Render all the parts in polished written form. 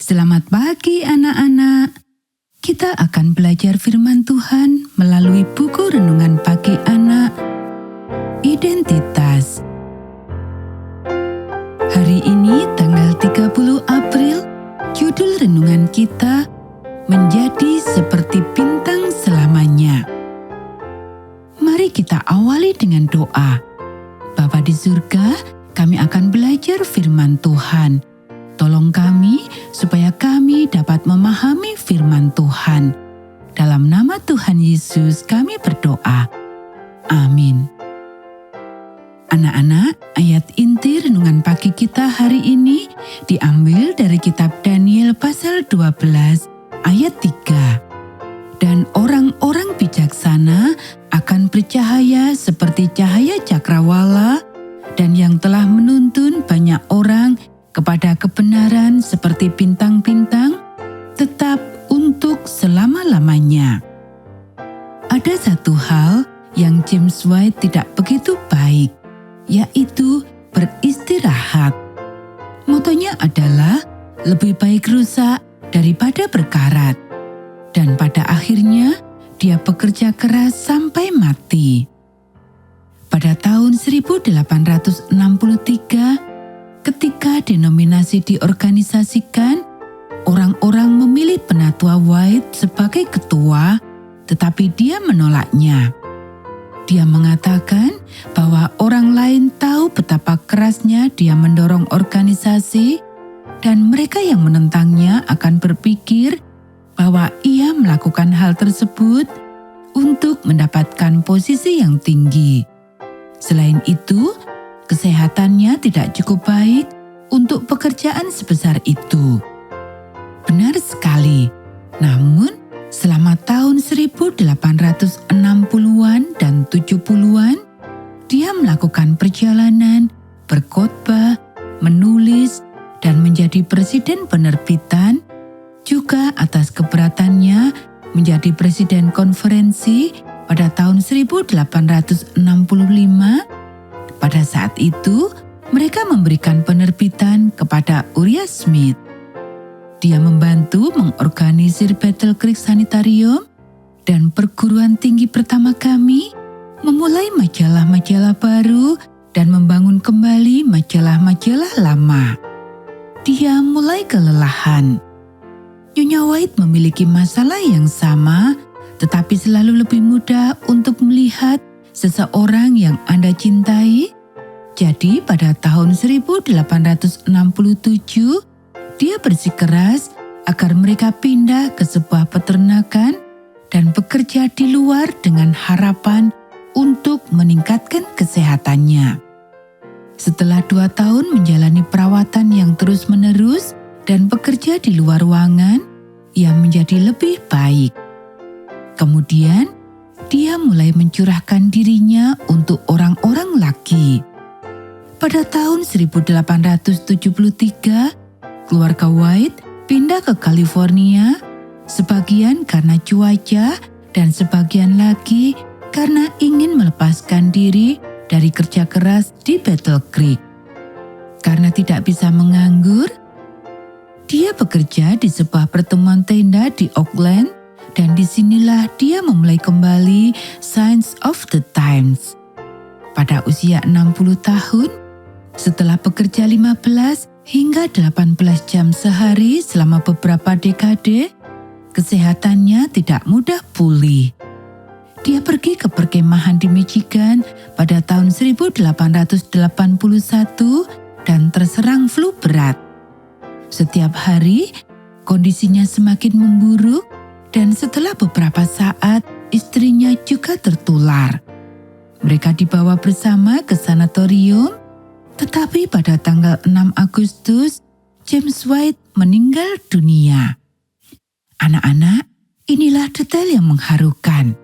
Selamat pagi anak-anak. Kita akan belajar firman Tuhan melalui buku renungan pagi anak, Identitas. Hari ini tanggal 30 April, judul renungan kita menjadi seperti bintang selamanya. Mari kita awali dengan doa. Bapa di surga, kami akan belajar firman Tuhan. Tolong kami supaya kami dapat memahami firman Tuhan. Dalam nama Tuhan Yesus kami berdoa. Amin. Anak-anak, ayat inti renungan pagi kita hari ini diambil dari kitab Daniel pasal 12 ayat 3. Dan orang-orang bijaksana akan bercahaya seperti cahaya cakrawala, dan yang telah menuntun banyak orang kepada kebenaran seperti bintang-bintang, tetap untuk selama-lamanya. Ada satu hal yang James White tidak begitu baik, yaitu beristirahat. Motonya adalah lebih baik rusak daripada berkarat. Dan pada akhirnya dia bekerja keras sampai mati. Pada tahun 1863, ketika denominasi diorganisasikan, orang-orang memilih penatua White sebagai ketua, tetapi dia menolaknya. Dia mengatakan bahwa orang lain tahu betapa kerasnya dia mendorong organisasi, dan mereka yang menentangnya akan berpikir bahwa ia melakukan hal tersebut untuk mendapatkan posisi yang tinggi. Selain itu, kesehatannya tidak cukup baik untuk pekerjaan sebesar itu. Benar sekali. Namun, selama tahun 1860-an dan 70-an, dia melakukan perjalanan, berkhotbah, menulis, dan menjadi presiden penerbitan, juga atas keberatannya menjadi presiden konferensi pada tahun 1865. Pada saat itu, mereka memberikan penerbitan kepada Uriah Smith. Dia membantu mengorganisir Battle Creek Sanitarium dan perguruan tinggi pertama kami, memulai majalah-majalah baru dan membangun kembali majalah-majalah lama. Dia mulai kelelahan. Nyonya White memiliki masalah yang sama, tetapi selalu lebih mudah untuk melihat seseorang yang Anda cintai. Jadi pada tahun 1867, dia bersikeras agar mereka pindah ke sebuah peternakan dan bekerja di luar dengan harapan untuk meningkatkan kesehatannya. Setelah 2 tahun menjalani perawatan yang terus-menerus dan bekerja di luar ruangan, ia menjadi lebih baik. Kemudian, dia mulai mencurahkan dirinya untuk orang-orang laki. Pada tahun 1873, keluarga White pindah ke California, sebagian karena cuaca dan sebagian lagi karena ingin melepaskan diri dari kerja keras di Battle Creek. Karena tidak bisa menganggur, dia bekerja di sebuah pertemuan tenda di Oakland, dan disinilah dia memulai kembali Signs of the Times. Pada usia 60 tahun, setelah bekerja 15 hingga 18 jam sehari selama beberapa dekade, kesehatannya tidak mudah pulih. Dia pergi ke perkemahan di Michigan pada tahun 1881 dan terserang flu berat. Setiap hari, kondisinya semakin memburuk, dan setelah beberapa saat, istrinya juga tertular. Mereka dibawa bersama ke sanatorium, tetapi pada tanggal 6 Agustus, James White meninggal dunia. Anak-anak, inilah detail yang mengharukan.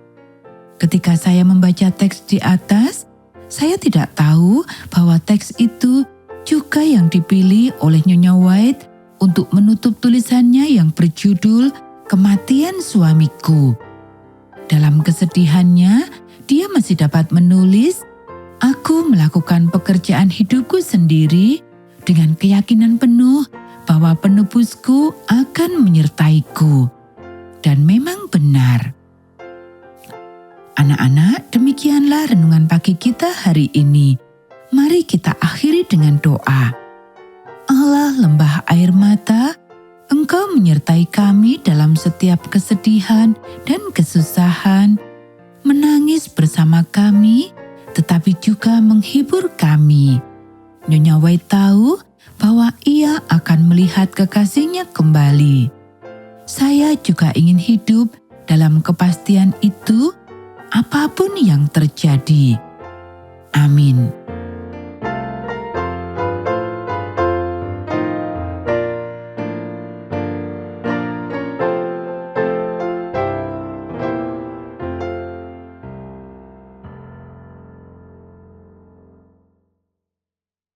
Ketika saya membaca teks di atas, saya tidak tahu bahwa teks itu juga yang dipilih oleh Nyonya White untuk menutup tulisannya yang berjudul Kematian Suamiku. Dalam kesedihannya, dia masih dapat menulis, "Aku melakukan pekerjaan hidupku sendiri dengan keyakinan penuh bahwa penebusku akan menyertaiku. Dan memang benar. Anak-anak, demikianlah renungan pagi kita hari ini. Mari kita akhiri dengan doa. Allah lembah air mata, Engkau menyertai kami dalam setiap kesedihan dan kesusahan, menangis bersama kami, tetapi juga menghibur kami. Nyonya White tahu bahwa ia akan melihat kekasihnya kembali. Saya juga ingin hidup dalam kepastian itu, apapun yang terjadi. Amin.